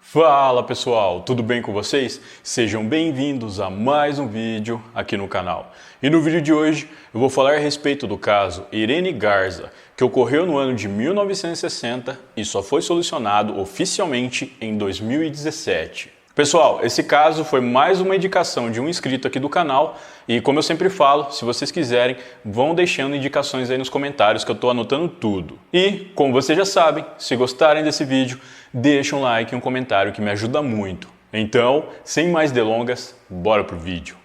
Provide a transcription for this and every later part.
Fala pessoal, tudo bem com vocês? Sejam bem-vindos a mais um vídeo aqui no canal. E no vídeo de hoje eu vou falar a respeito do caso Irene Garza, que ocorreu no ano de 1960 e só foi solucionado oficialmente em 2017. Pessoal, esse caso foi mais uma indicação de um inscrito aqui do canal e, como eu sempre falo, se vocês quiserem, vão deixando indicações aí nos comentários que eu estou anotando tudo. E, como vocês já sabem, se gostarem desse vídeo, deixa um like e um comentário que me ajuda muito. Então, sem mais delongas, bora pro vídeo.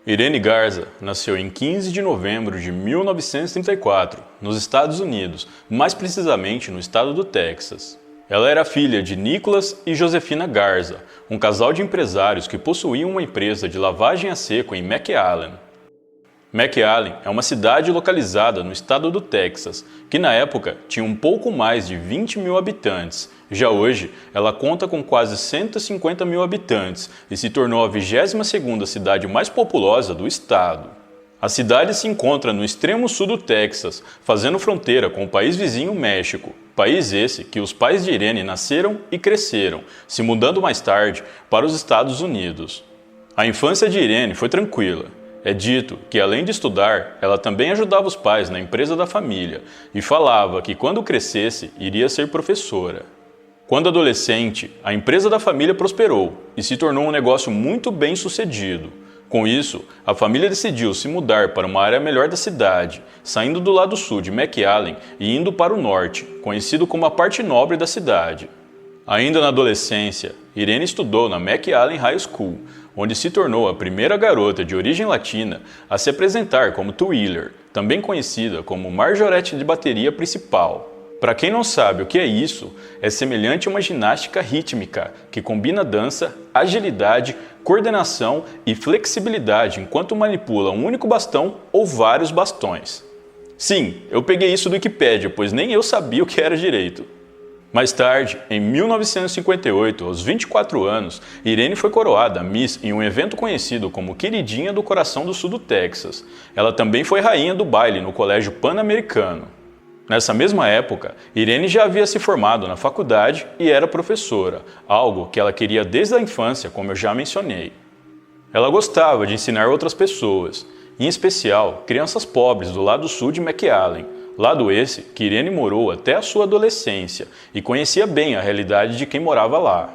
Irene Garza nasceu em 15 de novembro de 1934, nos Estados Unidos, mais precisamente no estado do Texas. Ela era filha de Nicholas e Josefina Garza, um casal de empresários que possuíam uma empresa de lavagem a seco em McAllen. McAllen é uma cidade localizada no estado do Texas, que na época tinha um pouco mais de 20 mil habitantes. Já hoje, ela conta com quase 150 mil habitantes e se tornou a 22ª cidade mais populosa do estado. A cidade se encontra no extremo sul do Texas, fazendo fronteira com o país vizinho México. País esse que os pais de Irene nasceram e cresceram, se mudando mais tarde para os Estados Unidos. A infância de Irene foi tranquila. É dito que, além de estudar, ela também ajudava os pais na empresa da família e falava que, quando crescesse, iria ser professora. Quando adolescente, a empresa da família prosperou e se tornou um negócio muito bem sucedido. Com isso, a família decidiu se mudar para uma área melhor da cidade, saindo do lado sul de McAllen e indo para o norte, conhecido como a parte nobre da cidade. Ainda na adolescência, Irene estudou na McAllen High School, onde se tornou a primeira garota de origem latina a se apresentar como twirler, também conhecida como Marjorete de bateria principal. Para quem não sabe o que é isso, é semelhante a uma ginástica rítmica que combina dança, agilidade, coordenação e flexibilidade enquanto manipula um único bastão ou vários bastões. Sim, eu peguei isso do Wikipedia, pois nem eu sabia o que era direito. Mais tarde, em 1958, aos 24 anos, Irene foi coroada Miss em um evento conhecido como Queridinha do Coração do Sul do Texas. Ela também foi rainha do baile no Colégio Pan-Americano. Nessa mesma época, Irene já havia se formado na faculdade e era professora, algo que ela queria desde a infância, como eu já mencionei. Ela gostava de ensinar outras pessoas, em especial crianças pobres do lado sul de McAllen, lado esse que Irene morou até a sua adolescência e conhecia bem a realidade de quem morava lá.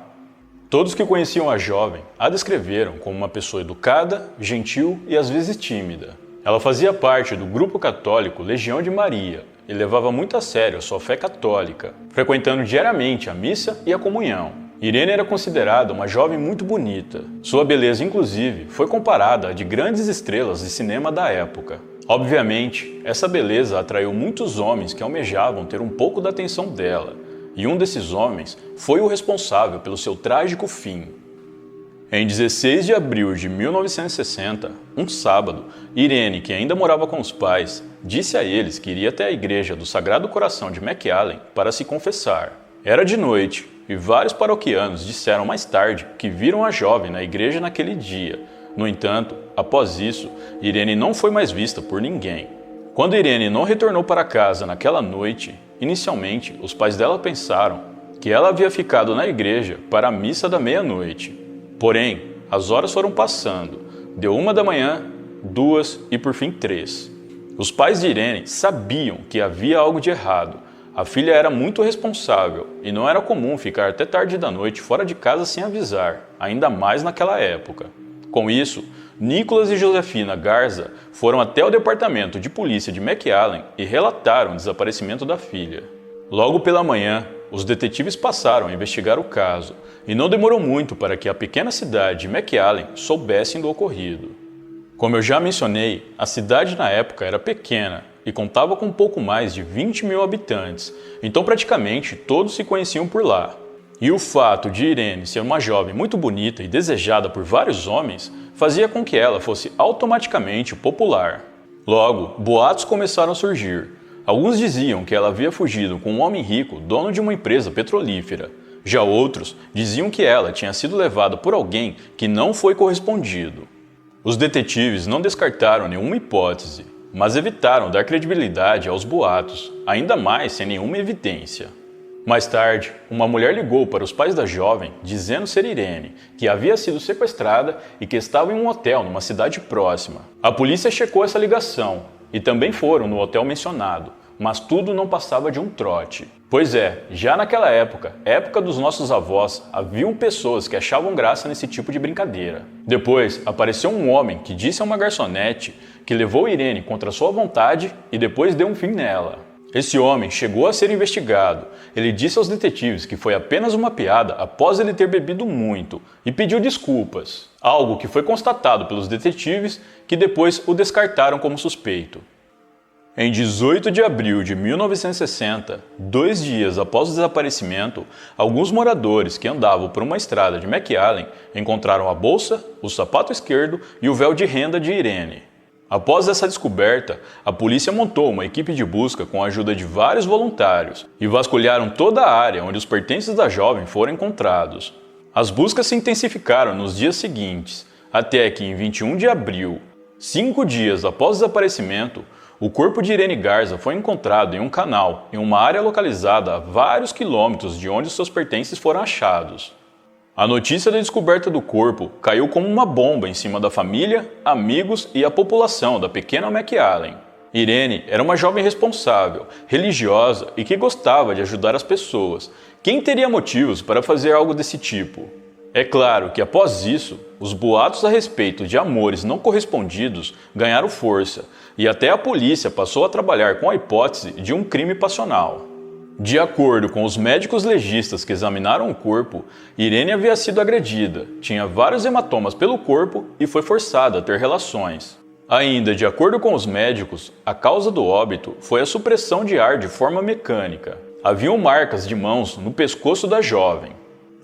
Todos que conheciam a jovem a descreveram como uma pessoa educada, gentil e às vezes tímida. Ela fazia parte do grupo católico Legião de Maria e levava muito a sério a sua fé católica, frequentando diariamente a missa e a comunhão. Irene era considerada uma jovem muito bonita. Sua beleza, inclusive, foi comparada à de grandes estrelas de cinema da época. Obviamente, essa beleza atraiu muitos homens que almejavam ter um pouco da atenção dela, e um desses homens foi o responsável pelo seu trágico fim. Em 16 de abril de 1960, um sábado, Irene, que ainda morava com os pais, disse a eles que iria até a igreja do Sagrado Coração de McAllen para se confessar. Era de noite e vários paroquianos disseram mais tarde que viram a jovem na igreja naquele dia. No entanto, após isso, Irene não foi mais vista por ninguém. Quando Irene não retornou para casa naquela noite, inicialmente os pais dela pensaram que ela havia ficado na igreja para a missa da meia-noite. Porém, as horas foram passando. Deu 1 da manhã, 2 e por fim 3. Os pais de Irene sabiam que havia algo de errado. A filha era muito responsável e não era comum ficar até tarde da noite fora de casa sem avisar, ainda mais naquela época. Com isso, Nicholas e Josefina Garza foram até o departamento de polícia de McAllen e relataram o desaparecimento da filha. Logo pela manhã, os detetives passaram a investigar o caso e não demorou muito para que a pequena cidade de McAllen soubessem do ocorrido. Como eu já mencionei, a cidade na época era pequena e contava com pouco mais de 20 mil habitantes, então praticamente todos se conheciam por lá. E o fato de Irene ser uma jovem muito bonita e desejada por vários homens fazia com que ela fosse automaticamente popular. Logo, boatos começaram a surgir. Alguns diziam que ela havia fugido com um homem rico, dono de uma empresa petrolífera. Já outros diziam que ela tinha sido levada por alguém que não foi correspondido. Os detetives não descartaram nenhuma hipótese, mas evitaram dar credibilidade aos boatos, ainda mais sem nenhuma evidência. Mais tarde, uma mulher ligou para os pais da jovem, dizendo ser Irene, que havia sido sequestrada e que estava em um hotel numa cidade próxima. A polícia checou essa ligação e também foram no hotel mencionado, mas tudo não passava de um trote. Pois é, já naquela época dos nossos avós, haviam pessoas que achavam graça nesse tipo de brincadeira. Depois, apareceu um homem que disse a uma garçonete que levou Irene contra sua vontade e depois deu um fim nela. Esse homem chegou a ser investigado. Ele disse aos detetives que foi apenas uma piada após ele ter bebido muito e pediu desculpas, algo que foi constatado pelos detetives que depois o descartaram como suspeito. Em 18 de abril de 1960, 2 dias após o desaparecimento, alguns moradores que andavam por uma estrada de McAllen encontraram a bolsa, o sapato esquerdo e o véu de renda de Irene. Após essa descoberta, a polícia montou uma equipe de busca com a ajuda de vários voluntários e vasculharam toda a área onde os pertences da jovem foram encontrados. As buscas se intensificaram nos dias seguintes, até que em 21 de abril, 5 dias após o desaparecimento, o corpo de Irene Garza foi encontrado em um canal, em uma área localizada a vários quilômetros de onde seus pertences foram achados. A notícia da descoberta do corpo caiu como uma bomba em cima da família, amigos e a população da pequena McAllen. Irene era uma jovem responsável, religiosa e que gostava de ajudar as pessoas. Quem teria motivos para fazer algo desse tipo? É claro que após isso, os boatos a respeito de amores não correspondidos ganharam força e até a polícia passou a trabalhar com a hipótese de um crime passional. De acordo com os médicos legistas que examinaram o corpo, Irene havia sido agredida, tinha vários hematomas pelo corpo e foi forçada a ter relações. Ainda de acordo com os médicos, a causa do óbito foi a supressão de ar de forma mecânica. Haviam marcas de mãos no pescoço da jovem.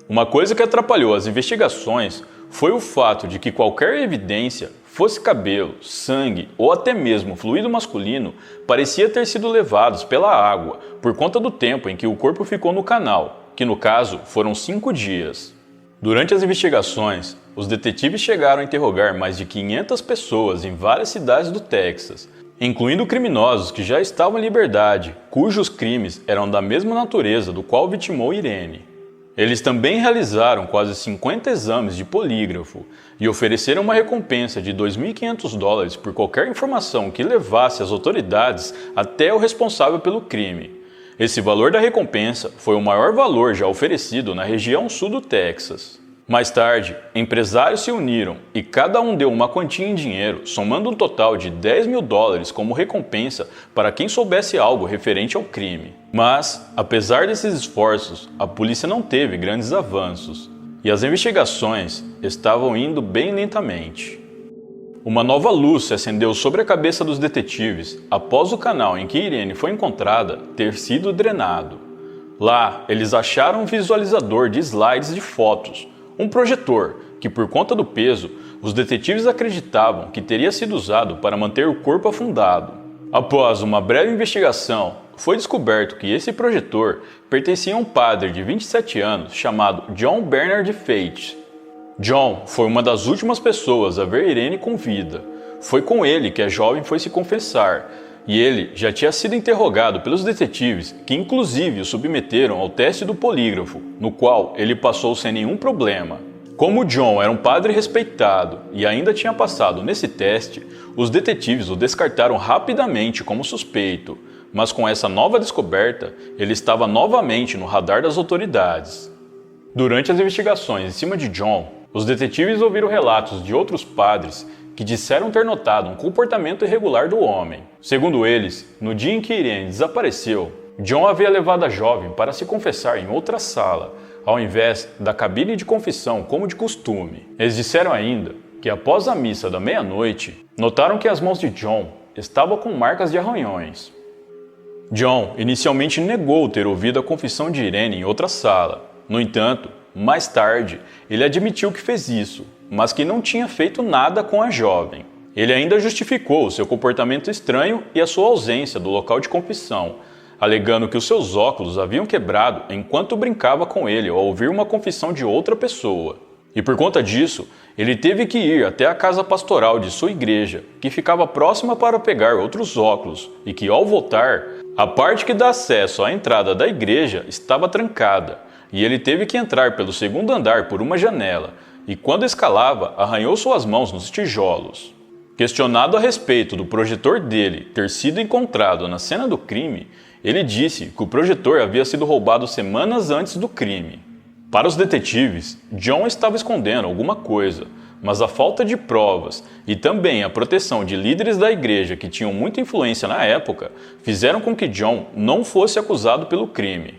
Uma coisa que atrapalhou as investigações foi o fato de que qualquer evidência, fosse cabelo, sangue ou até mesmo fluido masculino, parecia ter sido levados pela água por conta do tempo em que o corpo ficou no canal, que no caso foram 5 dias. Durante as investigações, os detetives chegaram a interrogar mais de 500 pessoas em várias cidades do Texas, incluindo criminosos que já estavam em liberdade, cujos crimes eram da mesma natureza do qual vitimou Irene. Eles também realizaram quase 50 exames de polígrafo e ofereceram uma recompensa de $2.500 por qualquer informação que levasse as autoridades até o responsável pelo crime. Esse valor da recompensa foi o maior valor já oferecido na região sul do Texas. Mais tarde, empresários se uniram e cada um deu uma quantia em dinheiro, somando um total de $10.000 como recompensa para quem soubesse algo referente ao crime. Mas, apesar desses esforços, a polícia não teve grandes avanços e as investigações estavam indo bem lentamente. Uma nova luz se acendeu sobre a cabeça dos detetives após o canal em que Irene foi encontrada ter sido drenado. Lá, eles acharam um visualizador de slides de fotos, um projetor que, por conta do peso, os detetives acreditavam que teria sido usado para manter o corpo afundado. Após uma breve investigação, foi descoberto que esse projetor pertencia a um padre de 27 anos chamado John Bernard Fate. John foi uma das últimas pessoas a ver Irene com vida. Foi com ele que a jovem foi se confessar, e ele já tinha sido interrogado pelos detetives, que inclusive o submeteram ao teste do polígrafo, no qual ele passou sem nenhum problema. Como John era um padre respeitado e ainda tinha passado nesse teste, os detetives o descartaram rapidamente como suspeito, mas com essa nova descoberta, ele estava novamente no radar das autoridades. Durante as investigações em cima de John, os detetives ouviram relatos de outros padres que disseram ter notado um comportamento irregular do homem. Segundo eles, no dia em que Irene desapareceu, John havia levado a jovem para se confessar em outra sala, ao invés da cabine de confissão como de costume. Eles disseram ainda que após a missa da meia-noite, notaram que as mãos de John estavam com marcas de arranhões. John inicialmente negou ter ouvido a confissão de Irene em outra sala. No entanto, mais tarde, ele admitiu que fez isso, mas que não tinha feito nada com a jovem. Ele ainda justificou o seu comportamento estranho e a sua ausência do local de confissão, alegando que os seus óculos haviam quebrado enquanto brincava com ele ao ouvir uma confissão de outra pessoa. E por conta disso, ele teve que ir até a casa pastoral de sua igreja, que ficava próxima para pegar outros óculos, e que ao voltar, A parte que dá acesso à entrada da igreja estava trancada, e ele teve que entrar pelo segundo andar por uma janela, e quando escalava, arranhou suas mãos nos tijolos. Questionado a respeito do projetor dele ter sido encontrado na cena do crime, ele disse que o projetor havia sido roubado semanas antes do crime. Para os detetives, John estava escondendo alguma coisa, mas a falta de provas e também a proteção de líderes da igreja que tinham muita influência na época fizeram com que John não fosse acusado pelo crime.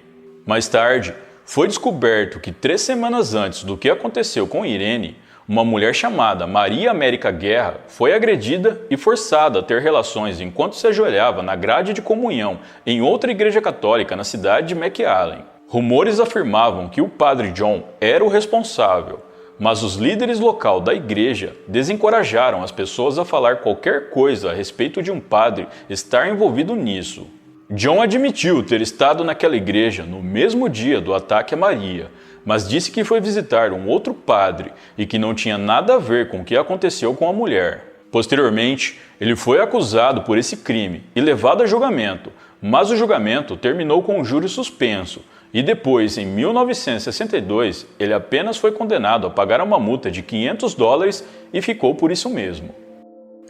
Mais tarde, foi descoberto que 3 semanas antes do que aconteceu com Irene, uma mulher chamada Maria América Guerra foi agredida e forçada a ter relações enquanto se ajoelhava na grade de comunhão em outra igreja católica na cidade de McAllen. Rumores afirmavam que o padre John era o responsável, mas os líderes locais da igreja desencorajaram as pessoas a falar qualquer coisa a respeito de um padre estar envolvido nisso. John admitiu ter estado naquela igreja no mesmo dia do ataque a Maria, mas disse que foi visitar um outro padre e que não tinha nada a ver com o que aconteceu com a mulher. Posteriormente, ele foi acusado por esse crime e levado a julgamento, mas o julgamento terminou com um júri suspenso, e depois, em 1962, ele apenas foi condenado a pagar uma multa de $500 e ficou por isso mesmo.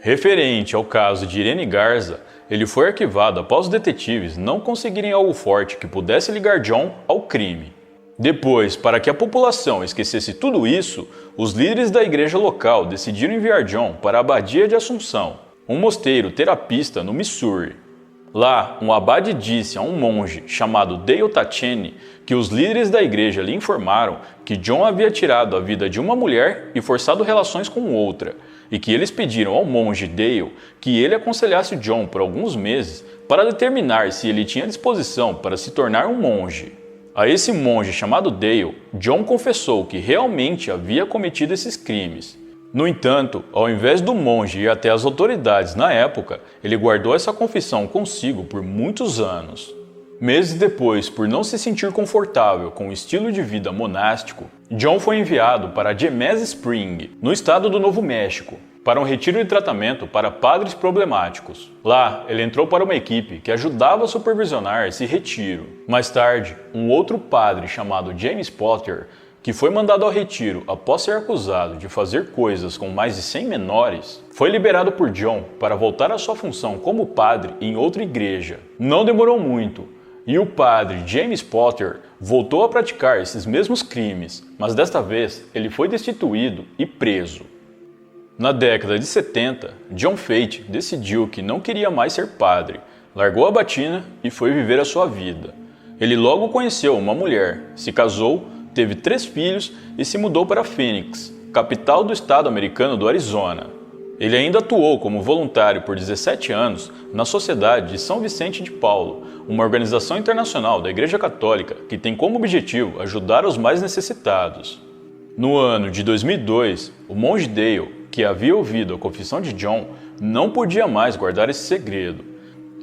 Referente ao caso de Irene Garza, ele foi arquivado após os detetives não conseguirem algo forte que pudesse ligar John ao crime. Depois, para que a população esquecesse tudo isso, os líderes da igreja local decidiram enviar John para a Abadia de Assunção, um mosteiro terapista no Missouri. Lá, um abade disse a um monge chamado Dale Tacheni que os líderes da igreja lhe informaram que John havia tirado a vida de uma mulher e forçado relações com outra, e que eles pediram ao monge Dale que ele aconselhasse John por alguns meses para determinar se ele tinha disposição para se tornar um monge. A esse monge chamado Dale, John confessou que realmente havia cometido esses crimes. No entanto, ao invés do monge ir até as autoridades na época, ele guardou essa confissão consigo por muitos anos. Meses depois, por não se sentir confortável com o estilo de vida monástico, John foi enviado para Jemez Spring, no estado do Novo México, para um retiro de tratamento para padres problemáticos. Lá, ele entrou para uma equipe que ajudava a supervisionar esse retiro. Mais tarde, um outro padre chamado James Potter, que foi mandado ao retiro após ser acusado de fazer coisas com mais de 100 menores, foi liberado por John para voltar à sua função como padre em outra igreja. Não demorou muito, e o padre James Potter voltou a praticar esses mesmos crimes, mas desta vez ele foi destituído e preso. Na década de 70, John Fate decidiu que não queria mais ser padre, largou a batina e foi viver a sua vida. Ele logo conheceu uma mulher, se casou, teve 3 filhos e se mudou para Phoenix, capital do estado americano do Arizona. Ele ainda atuou como voluntário por 17 anos na Sociedade de São Vicente de Paulo, uma organização internacional da Igreja Católica que tem como objetivo ajudar os mais necessitados. No ano de 2002, o monge Dale, que havia ouvido a confissão de John, não podia mais guardar esse segredo.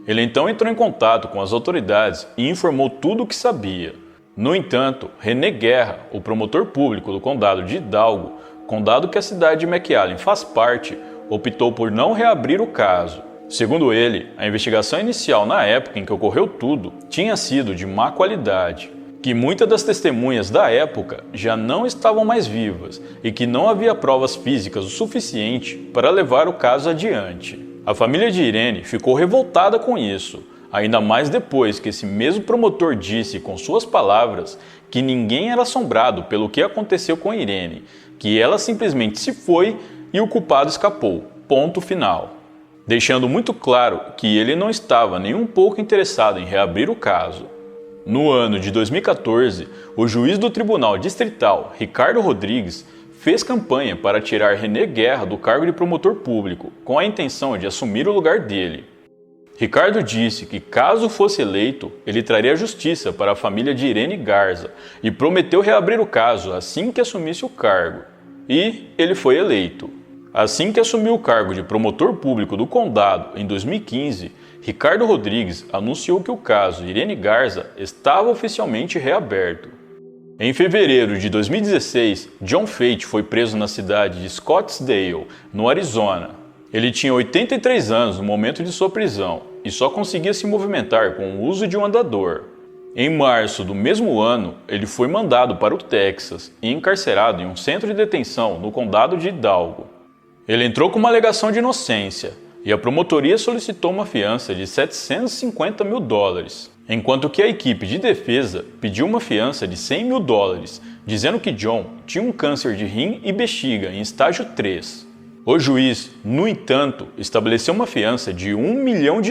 Ele então entrou em contato com as autoridades e informou tudo o que sabia. No entanto, René Guerra, o promotor público do condado de Hidalgo, condado que a cidade de McAllen faz parte, optou por não reabrir o caso. Segundo ele, a investigação inicial na época em que ocorreu tudo tinha sido de má qualidade, que muitas das testemunhas da época já não estavam mais vivas e que não havia provas físicas o suficiente para levar o caso adiante. A família de Irene ficou revoltada com isso, ainda mais depois que esse mesmo promotor disse com suas palavras que ninguém era assombrado pelo que aconteceu com Irene, que ela simplesmente se foi e o culpado escapou, ponto final. Deixando muito claro que ele não estava nem um pouco interessado em reabrir o caso. No ano de 2014, o juiz do Tribunal Distrital, Ricardo Rodrigues, fez campanha para tirar René Guerra do cargo de promotor público, com a intenção de assumir o lugar dele. Ricardo disse que, caso fosse eleito, ele traria justiça para a família de Irene Garza e prometeu reabrir o caso assim que assumisse o cargo. E ele foi eleito. Assim que assumiu o cargo de promotor público do condado em 2015, Ricardo Rodrigues anunciou que o caso Irene Garza estava oficialmente reaberto. Em fevereiro de 2016, John Fate foi preso na cidade de Scottsdale, no Arizona. Ele tinha 83 anos no momento de sua prisão e só conseguia se movimentar com o uso de um andador. Em março do mesmo ano, ele foi mandado para o Texas e encarcerado em um centro de detenção no condado de Hidalgo. Ele entrou com uma alegação de inocência e a promotoria solicitou uma fiança de $750 mil, enquanto que a equipe de defesa pediu uma fiança de $100 mil, dizendo que John tinha um câncer de rim e bexiga em estágio 3. O juiz, no entanto, estabeleceu uma fiança de $1 milhão.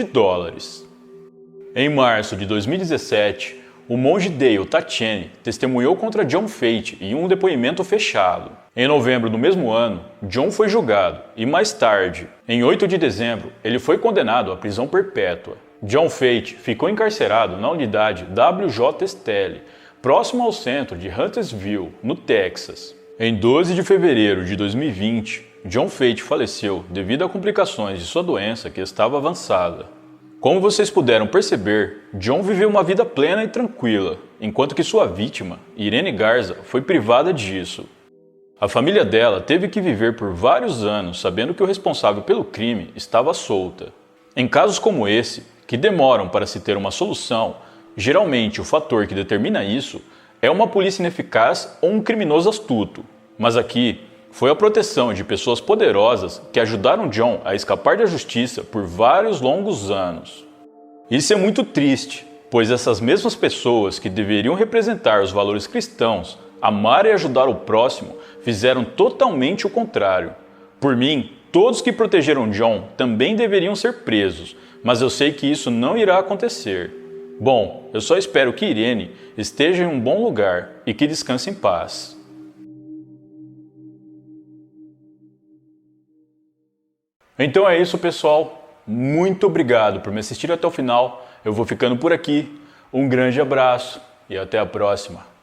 Em março de 2017, o monge Dale Tachene testemunhou contra John Fate em um depoimento fechado. Em novembro do mesmo ano, John foi julgado e mais tarde, em 8 de dezembro, ele foi condenado à prisão perpétua. John Fate ficou encarcerado na unidade WJ Estelle, próximo ao centro de Huntersville, no Texas. Em 12 de fevereiro de 2020, John Fate faleceu devido a complicações de sua doença que estava avançada. Como vocês puderam perceber, John viveu uma vida plena e tranquila, enquanto que sua vítima, Irene Garza, foi privada disso. A família dela teve que viver por vários anos sabendo que o responsável pelo crime estava solta. Em casos como esse, que demoram para se ter uma solução, geralmente o fator que determina isso é uma polícia ineficaz ou um criminoso astuto. Mas aqui, foi a proteção de pessoas poderosas que ajudaram John a escapar da justiça por vários longos anos. Isso é muito triste, pois essas mesmas pessoas que deveriam representar os valores cristãos, amar e ajudar o próximo, fizeram totalmente o contrário. Por mim, todos que protegeram John também deveriam ser presos, mas eu sei que isso não irá acontecer. Bom, eu só espero que Irene esteja em um bom lugar e que descanse em paz. Então é isso, pessoal. Muito obrigado por me assistir até o final. Eu vou ficando por aqui. Um grande abraço e até a próxima.